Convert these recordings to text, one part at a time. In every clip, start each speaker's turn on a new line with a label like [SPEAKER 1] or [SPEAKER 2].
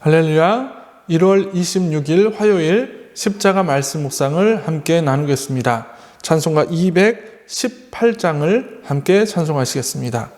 [SPEAKER 1] 할렐루야. 1월 26일 화요일 십자가 말씀 묵상을 함께 나누겠습니다. 찬송가 218장을 함께 찬송하시겠습니다.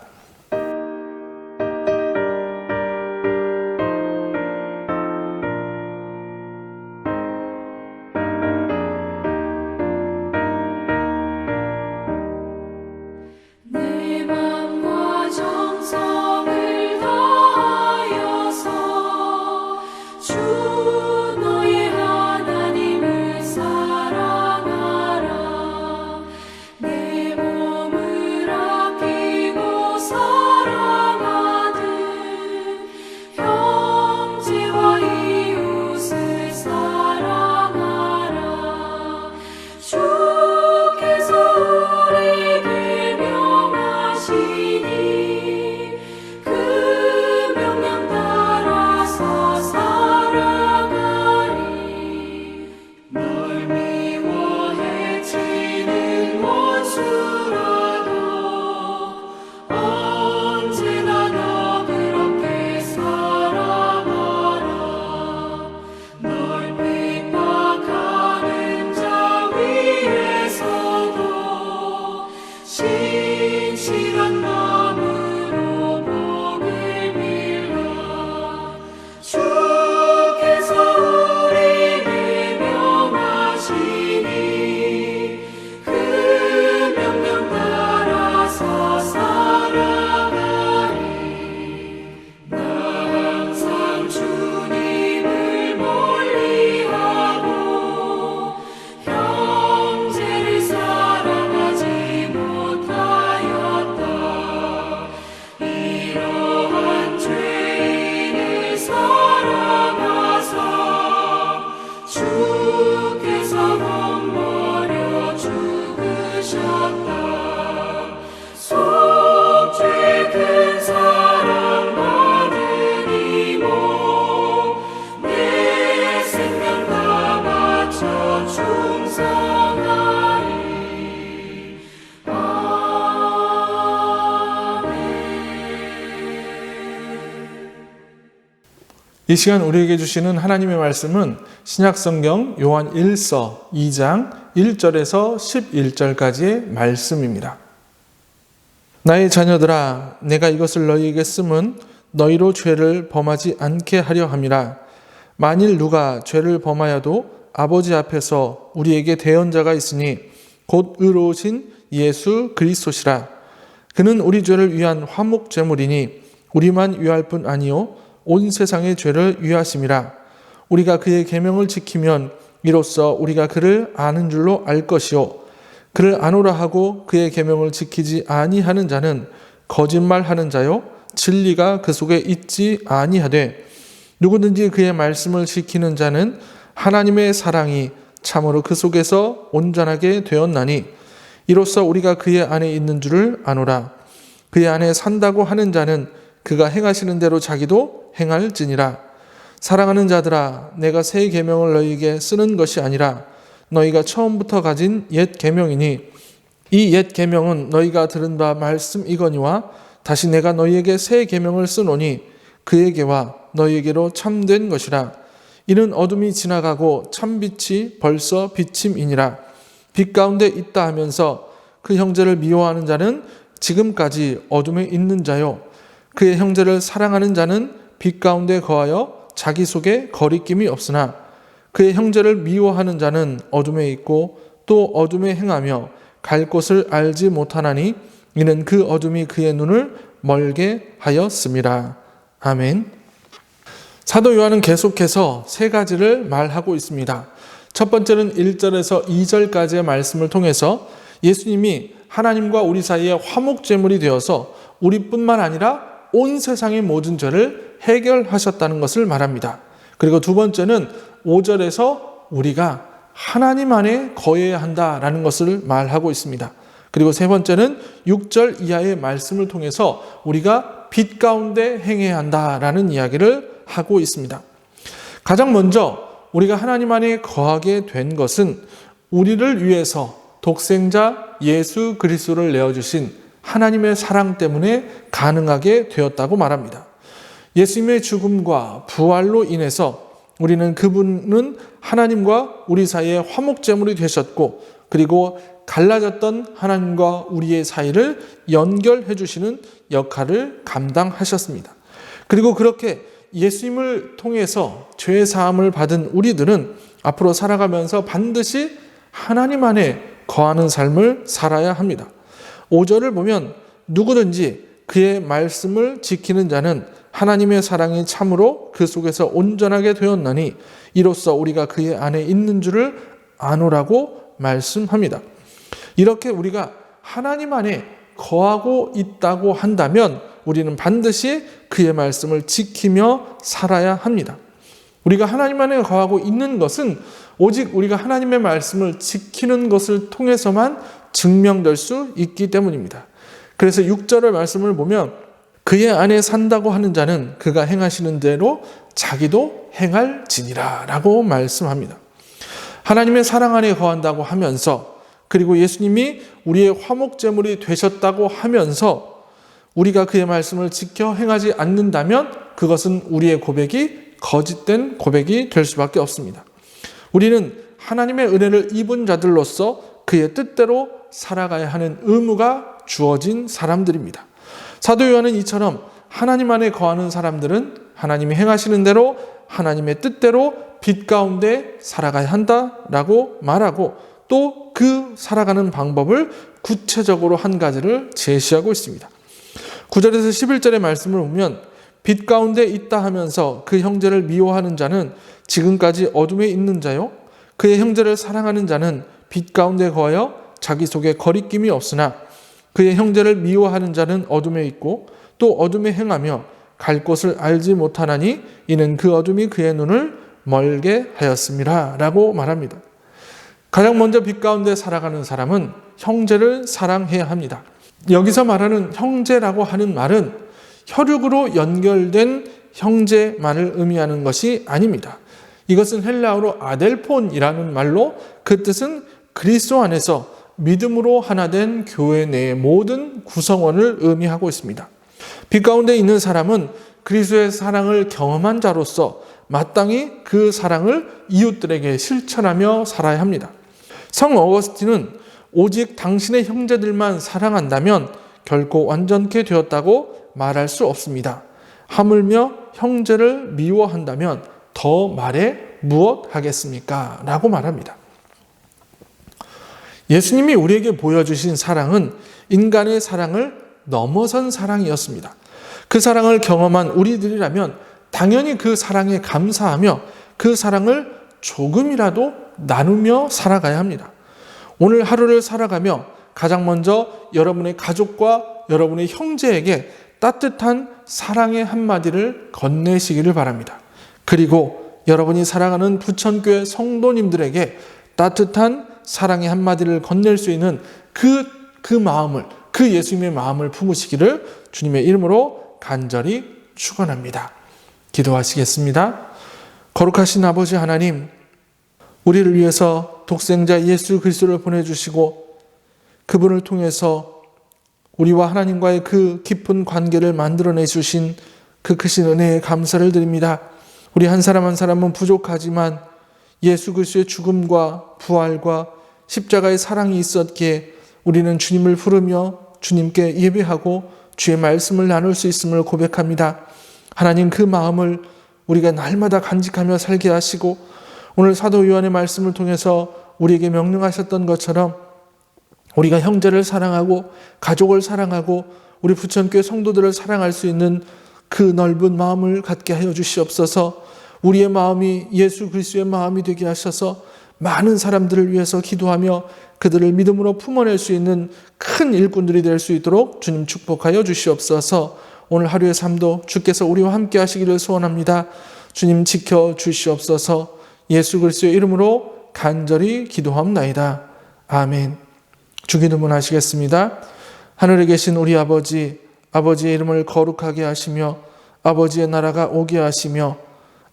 [SPEAKER 1] 이 시간 우리에게 주시는 하나님의 말씀은 신약성경 요한 1서 2장 1절에서 11절까지의 말씀입니다. 나의 자녀들아, 내가 이것을 너희에게 쓰면 너희로 죄를 범하지 않게 하려 함이라. 만일 누가 죄를 범하여도 아버지 앞에서 우리에게 대언자가 있으니 곧 의로우신 예수 그리스도시라. 그는 우리 죄를 위한 화목 제물이니 우리만 위할 뿐 아니요 온 세상의 죄를 위하심이라. 우리가 그의 계명을 지키면 이로써 우리가 그를 아는 줄로 알 것이요 그를 아노라 하고 그의 계명을 지키지 아니하는 자는 거짓말하는 자요 진리가 그 속에 있지 아니하되 누구든지 그의 말씀을 지키는 자는 하나님의 사랑이 참으로 그 속에서 온전하게 되었나니 이로써 우리가 그의 안에 있는 줄을 아노라. 그의 안에 산다고 하는 자는 그가 행하시는 대로 자기도 행할지니라. 사랑하는 자들아, 내가 새 계명을 너희에게 쓰는 것이 아니라 너희가 처음부터 가진 옛 계명이니 이 옛 계명은 너희가 들은 바 말씀이거니와 다시 내가 너희에게 새 계명을 쓰노니 그에게와 너희에게로 참된 것이라. 이는 어둠이 지나가고 참빛이 벌써 비침이니라. 빛 가운데 있다 하면서 그 형제를 미워하는 자는 지금까지 어둠에 있는 자요 그의 형제를 사랑하는 자는 빛 가운데 거하여 자기 속에 거리낌이 없으나 그의 형제를 미워하는 자는 어둠에 있고 또 어둠에 행하며 갈 곳을 알지 못하나니 이는 그 어둠이 그의 눈을 멀게 하였음이라. 아멘. 사도 요한은 계속해서 세 가지를 말하고 있습니다. 첫 번째는 1절에서 2절까지의 말씀을 통해서 예수님이 하나님과 우리 사이에 화목제물이 되어서 우리뿐만 아니라 온 세상의 모든 죄를 해결하셨다는 것을 말합니다. 그리고 두 번째는 5절에서 우리가 하나님 안에 거해야 한다라는 것을 말하고 있습니다. 그리고 세 번째는 6절 이하의 말씀을 통해서 우리가 빛 가운데 행해야 한다라는 이야기를 하고 있습니다. 가장 먼저 우리가 하나님 안에 거하게 된 것은 우리를 위해서 독생자 예수 그리스도를 내어주신 하나님의 사랑 때문에 가능하게 되었다고 말합니다. 예수님의 죽음과 부활로 인해서 우리는 그분은 하나님과 우리 사이에 화목제물이 되셨고, 그리고 갈라졌던 하나님과 우리의 사이를 연결해 주시는 역할을 감당하셨습니다. 그리고 그렇게 예수님을 통해서 죄 사함을 받은 우리들은 앞으로 살아가면서 반드시 하나님 안에 거하는 삶을 살아야 합니다. 5절을 보면 누구든지 그의 말씀을 지키는 자는 하나님의 사랑이 참으로 그 속에서 온전하게 되었나니 이로써 우리가 그의 안에 있는 줄을 아노라고 말씀합니다. 이렇게 우리가 하나님 안에 거하고 있다고 한다면 우리는 반드시 그의 말씀을 지키며 살아야 합니다. 우리가 하나님 안에 거하고 있는 것은 오직 우리가 하나님의 말씀을 지키는 것을 통해서만 증명될 수 있기 때문입니다. 그래서 6절의 말씀을 보면 그의 안에 산다고 하는 자는 그가 행하시는 대로 자기도 행할지니라 라고 말씀합니다. 하나님의 사랑 안에 거한다고 하면서, 그리고 예수님이 우리의 화목제물이 되셨다고 하면서 우리가 그의 말씀을 지켜 행하지 않는다면 그것은 우리의 고백이 거짓된 고백이 될 수밖에 없습니다. 우리는 하나님의 은혜를 입은 자들로서 그의 뜻대로 살아가야 하는 의무가 주어진 사람들입니다. 사도 요한은 이처럼 하나님 안에 거하는 사람들은 하나님이 행하시는 대로 하나님의 뜻대로 빛 가운데 살아가야 한다라고 말하고, 또 그 살아가는 방법을 구체적으로 한 가지를 제시하고 있습니다. 9절에서 11절의 말씀을 보면 빛 가운데 있다 하면서 그 형제를 미워하는 자는 지금까지 어둠에 있는 자요, 그의 형제를 사랑하는 자는 빛 가운데 거하여 자기 속에 거리낌이 없으나 그의 형제를 미워하는 자는 어둠에 있고 또 어둠에 행하며 갈 곳을 알지 못하나니 이는 그 어둠이 그의 눈을 멀게 하였음이라 라고 말합니다. 가장 먼저 빛 가운데 살아가는 사람은 형제를 사랑해야 합니다. 여기서 말하는 형제라고 하는 말은 혈육으로 연결된 형제만을 의미하는 것이 아닙니다. 이것은 헬라어로 아델폰이라는 말로 그 뜻은 그리스도 안에서 믿음으로 하나 된 교회 내의 모든 구성원을 의미하고 있습니다. 빛 가운데 있는 사람은 그리스도의 사랑을 경험한 자로서 마땅히 그 사랑을 이웃들에게 실천하며 살아야 합니다. 성 어거스틴은 오직 당신의 형제들만 사랑한다면 결코 완전케 되었다고 말할 수 없습니다. 하물며 형제를 미워한다면 더 말해 무엇 하겠습니까? 라고 말합니다. 예수님이 우리에게 보여주신 사랑은 인간의 사랑을 넘어선 사랑이었습니다. 그 사랑을 경험한 우리들이라면 당연히 그 사랑에 감사하며 그 사랑을 조금이라도 나누며 살아가야 합니다. 오늘 하루를 살아가며 가장 먼저 여러분의 가족과 여러분의 형제에게 따뜻한 사랑의 한마디를 건네시기를 바랍니다. 그리고 여러분이 사랑하는 부천교회 성도님들에게 따뜻한 사랑의 한마디를 건넬 수 있는 그 마음을, 그 예수님의 마음을 품으시기를 주님의 이름으로 간절히 축원합니다. 기도하시겠습니다. 거룩하신 아버지 하나님, 우리를 위해서 독생자 예수 그리스도를 보내주시고 그분을 통해서 우리와 하나님과의 그 깊은 관계를 만들어내 주신 그 크신 은혜에 감사를 드립니다. 우리 한 사람 한 사람은 부족하지만 예수 그리스도의 죽음과 부활과 십자가의 사랑이 있었기에 우리는 주님을 부르며 주님께 예배하고 주의 말씀을 나눌 수 있음을 고백합니다. 하나님, 그 마음을 우리가 날마다 간직하며 살게 하시고 오늘 사도 요한의 말씀을 통해서 우리에게 명령하셨던 것처럼 우리가 형제를 사랑하고 가족을 사랑하고 우리 부천교회 성도들을 사랑할 수 있는 그 넓은 마음을 갖게 하여 주시옵소서. 우리의 마음이 예수 그리스도의 마음이 되게 하셔서 많은 사람들을 위해서 기도하며 그들을 믿음으로 품어낼 수 있는 큰 일꾼들이 될 수 있도록 주님 축복하여 주시옵소서. 오늘 하루의 삶도 주께서 우리와 함께 하시기를 소원합니다. 주님 지켜 주시옵소서. 예수 그리스도의 이름으로 간절히 기도합나이다. 아멘. 주기도문 하시겠습니다. 하늘에 계신 우리 아버지, 아버지의 이름을 거룩하게 하시며 아버지의 나라가 오게 하시며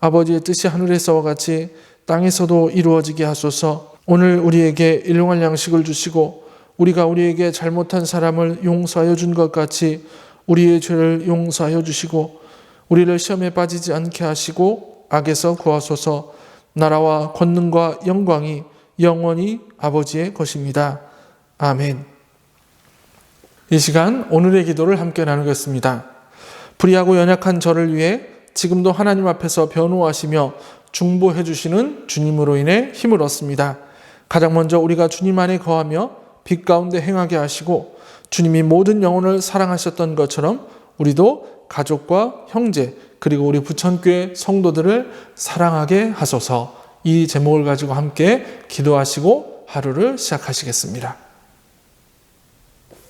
[SPEAKER 1] 아버지의 뜻이 하늘에서와 같이 땅에서도 이루어지게 하소서. 오늘 우리에게 일용할 양식을 주시고 우리가 우리에게 잘못한 사람을 용서하여 준 것 같이 우리의 죄를 용서하여 주시고 우리를 시험에 빠지지 않게 하시고 악에서 구하소서. 나라와 권능과 영광이 영원히 아버지의 것입니다. 아멘. 이 시간 오늘의 기도를 함께 나누겠습니다. 불의하고 연약한 저를 위해 지금도 하나님 앞에서 변호하시며 중보해 주시는 주님으로 인해 힘을 얻습니다. 가장 먼저 우리가 주님 안에 거하며 빛 가운데 행하게 하시고 주님이 모든 영혼을 사랑하셨던 것처럼 우리도 가족과 형제 그리고 우리 부천교회 성도들을 사랑하게 하소서. 이 제목을 가지고 함께 기도하시고 하루를 시작하시겠습니다.